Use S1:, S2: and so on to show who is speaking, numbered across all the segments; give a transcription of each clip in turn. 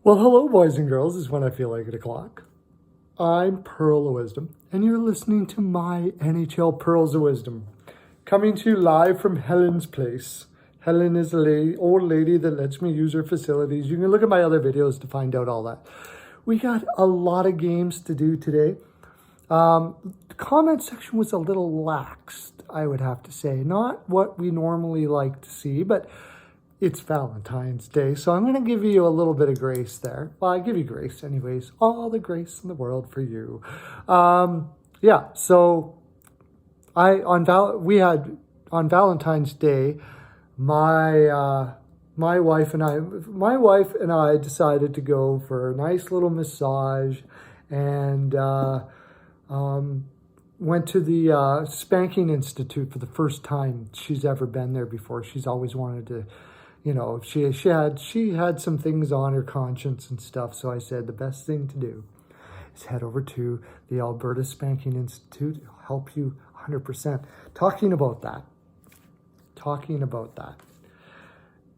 S1: Well, hello, boys and girls, is when I feel like 8 o'clock. I'm Pearl of Wisdom, and you're listening to my NHL Pearls of Wisdom, coming to you live from Helen's place. Helen is a old lady that lets me use her facilities. You can look at my other videos to find out all that. We got a lot of games to do today. The comment section was a little laxed, I would have to say. Not what we normally like to see, but it's Valentine's Day, so I'm going to give you a little bit of grace there. Well, I give you grace anyways. All the grace in the world for you. So on Valentine's Day, my wife and I decided to go for a nice little massage and went to the Spanking Institute for the first time she's ever been there before. She's always wanted to, she had some things on her conscience and stuff. So I said the best thing to do is head over to the Alberta Spanking Institute. It'll help you 100%. Talking about that.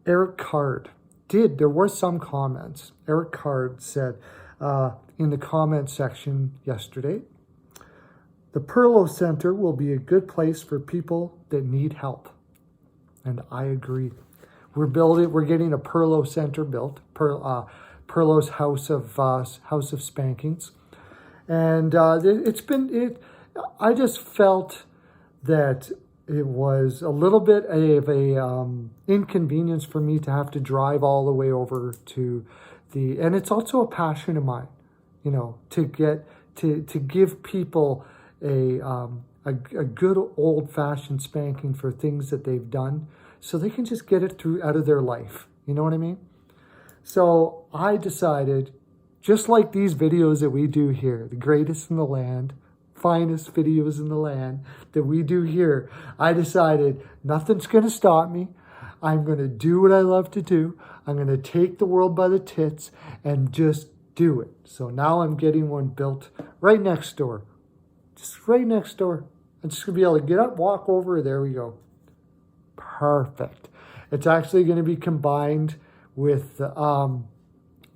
S1: Eric Card there were some comments. Eric Card said in the comment section yesterday, the Pearlos Center will be a good place for people that need help. And I agree. We're getting a Pearlos Center built, Pearlos House of Spankings. And I just felt that it was a little bit of a inconvenience for me to have to drive all the way over to and it's also a passion of mine, to give people a good old-fashioned spanking for things that they've done so they can just get it out of their life. You know what I mean? So I decided, just like these videos that we do here, the greatest in the land, finest videos in the land that we do here, I decided nothing's going to stop me. I'm going to do what I love to do. I'm going to take the world by the tits and just do it. So now I'm getting one built right next door. Just right next door. I'm just going to be able to get up, walk over. There we go. Perfect. It's actually going to be combined with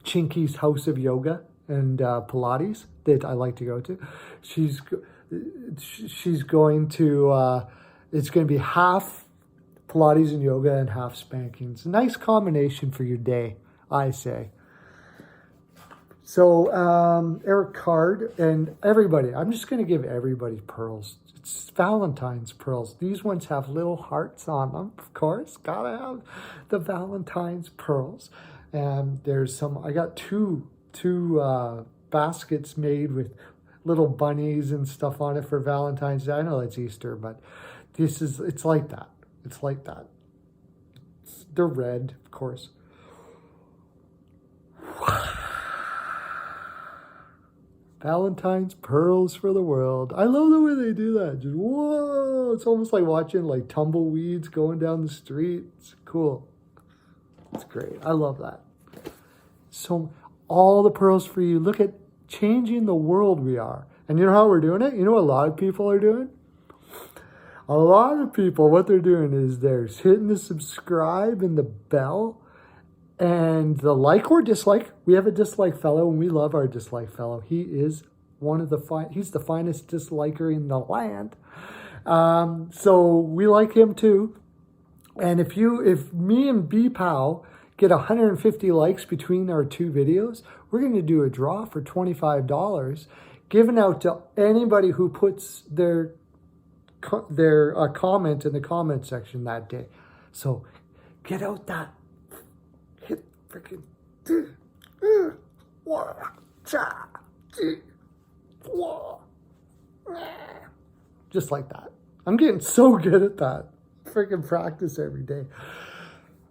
S1: Chinky's House of Yoga and Pilates that I like to go to. She's going to, it's going to be half Pilates and yoga and half spankings. A nice combination for your day, I say. So Eric Card and everybody, I'm just going to give everybody pearls. It's Valentine's pearls. These ones have little hearts on them, of course. Gotta have the Valentine's pearls. And there's I got two baskets made with little bunnies and stuff on it for Valentine's Day. I know it's Easter, but it's like that. It's like that. They're red, of course. Valentine's pearls for the world. I love the way they do that. Just whoa! It's almost like watching tumbleweeds going down the street. It's cool. It's great. I love that. So all the pearls for you. Look at changing the world we are. And you know how we're doing it? You know what a lot of people are doing? A lot of people, what they're doing is they're hitting the subscribe and the bell and the like or dislike. We have a dislike fellow, and we love our dislike fellow. He is he's the finest disliker in the land. So we like him too. And if me and B-Pow get 150 likes between our two videos, we're going to do a draw for $25, given out to anybody who puts their comment in the comment section that day. So get out that. Hit freaking just like that. I'm getting so good at that. Freaking practice every day.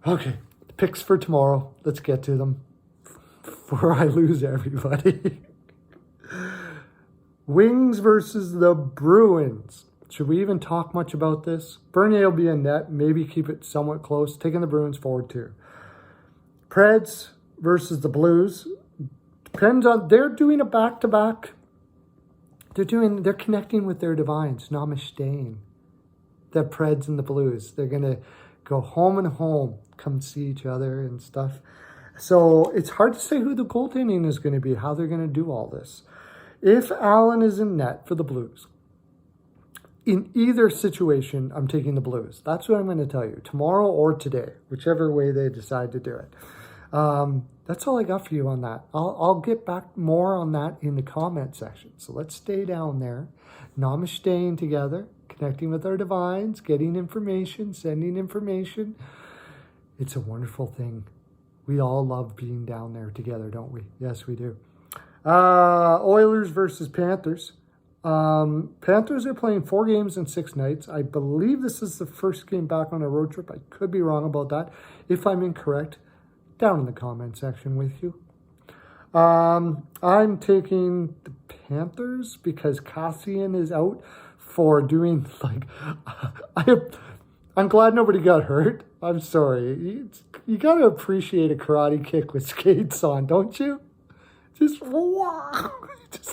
S1: Okay, picks for tomorrow. Let's get to them before I lose everybody. Wings versus the Bruins. Should we even talk much about this? Bernier will be in net. Maybe keep it somewhat close. Taking the Bruins forward too. Preds versus the Blues. Depends on, they're doing a back-to-back. They're connecting with their divines. Namaste. The Preds and the Blues. They're going to go home and home, come see each other and stuff. So it's hard to say who the goaltending is going to be, how they're going to do all this. If Allen is in net for the Blues, in either situation, I'm taking the Blues. That's what I'm going to tell you, tomorrow or today, whichever way they decide to do it. That's all I got for you on that. I'll get back more on that in the comment section. So let's stay down there, namasteing together, connecting with our divines, getting information, sending information. It's a wonderful thing. We all love being down there together, don't we? Yes, we do. Oilers versus Panthers. Panthers are playing 4 games in 6 nights. I believe this is the first game back on a road trip. I could be wrong about that. If I'm incorrect, down in the comment section with you. I'm taking the Panthers because Cassian is out for doing I'm glad nobody got hurt. I'm sorry. You got to appreciate a karate kick with skates on, don't you? Just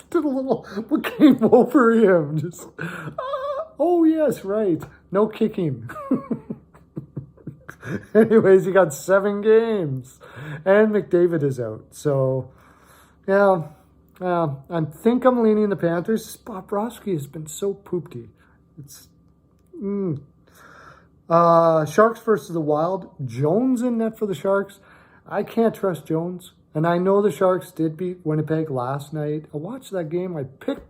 S1: did a little, what came over him? Oh yes, right. No kicking. Anyways, he got 7 games. And McDavid is out. So, yeah, I think I'm leaning the Panthers. Bobrovsky has been so poopty. It's... Sharks versus the Wild. Jones in net for the Sharks. I can't trust Jones. And I know the Sharks did beat Winnipeg last night. I watched that game. I picked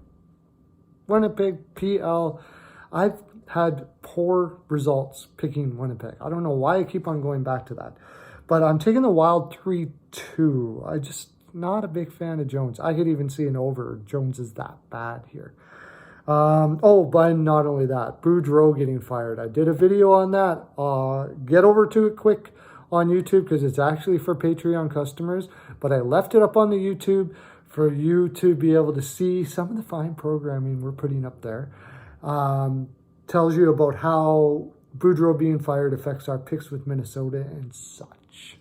S1: Winnipeg PL. I've had poor results picking Winnipeg. I don't know why I keep on going back to that. But I'm taking the Wild 3-2. I just not a big fan of Jones. I could even see an over. Jones is that bad here. But not only that, Boudreau getting fired. I did a video on that. Get over to it quick on YouTube because it's actually for Patreon customers. But I left it up on the YouTube for you to be able to see some of the fine programming we're putting up there. Tells you about how Boudreau being fired affects our picks with Minnesota and such.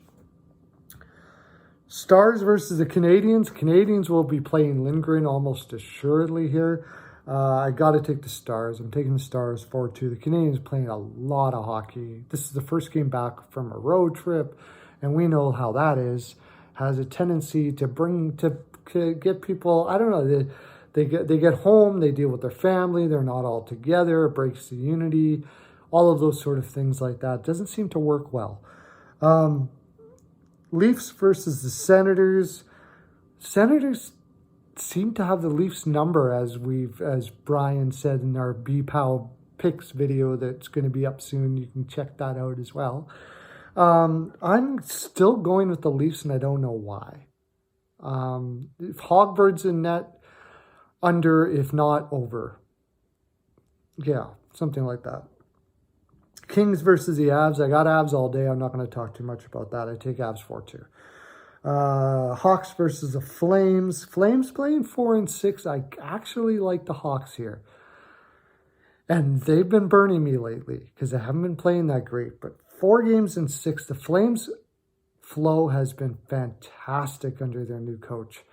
S1: Stars versus the Canadiens. Canadiens will be playing Lindgren almost assuredly here. I got to take the Stars. I'm taking the Stars 4-2. The Canadiens playing a lot of hockey. This is the first game back from a road trip, and we know how that is. Has a tendency to get people, I don't know, they get home, they deal with their family, they're not all together, it breaks the unity, all of those sort of things like that. Doesn't seem to work well. Leafs versus the Senators. Senators seem to have the Leafs number, as Brian said in our B-Pow picks video that's going to be up soon. You can check that out as well. I'm still going with the Leafs, and I don't know why. If Hogbird's in net, under, if not over. Yeah, something like that. Kings versus the Avs. I got Avs all day. I'm not going to talk too much about that. I take Avs 4-2. Hawks versus the Flames. Flames playing 4-6. I actually like the Hawks here. And they've been burning me lately because I haven't been playing that great. But 4 games in 6. The Flames flow has been fantastic under their new coach.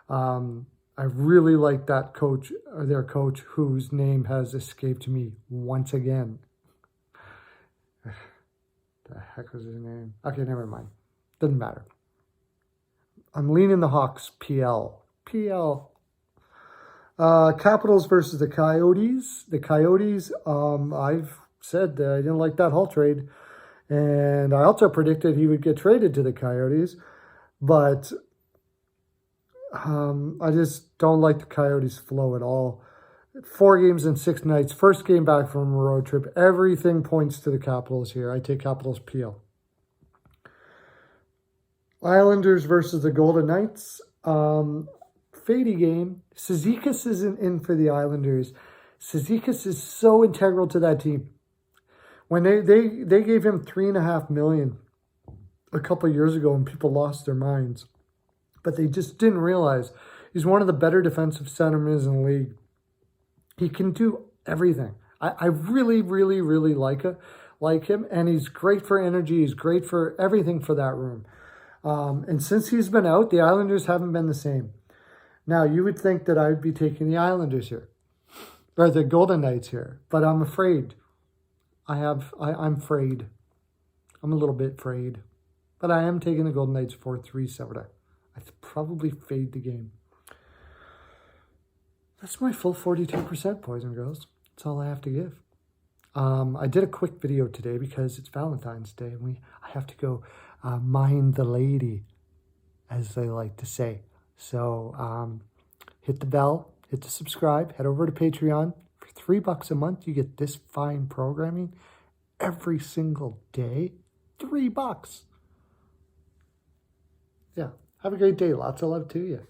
S1: I really like that coach, their coach, whose name has escaped me once again. The heck was his name? Okay, never mind. Doesn't matter. I'm leaning the Hawks. PL. Capitals versus the Coyotes. The Coyotes, I've said that I didn't like that Hull trade. And I also predicted he would get traded to the Coyotes. But I just don't like the Coyotes' flow at all. 4 games in 6 nights. First game back from a road trip. Everything points to the Capitals here. I take Capitals PL. Islanders versus the Golden Knights. Fady game. Cizikas isn't in for the Islanders. Cizikas is so integral to that team. When they gave him $3.5 million a couple of years ago and people lost their minds. But they just didn't realize he's one of the better defensive centermen in the league. He can do everything. I really, really, really like him. And he's great for energy. He's great for everything for that room. And since he's been out, the Islanders haven't been the same. Now, you would think that I'd be taking the Islanders here. Or the Golden Knights here. But I'm afraid. I'm afraid. I'm a little bit afraid. But I am taking the Golden Knights 4-3 Saturday. I probably fade the game. That's my full 42%, boys and girls. That's all I have to give. I did a quick video today because it's Valentine's Day and I have to go mind the lady, as they like to say. So hit the bell, hit the subscribe, head over to Patreon. For $3 a month, you get this fine programming every single day. $3. Yeah. Have a great day. Lots of love to you.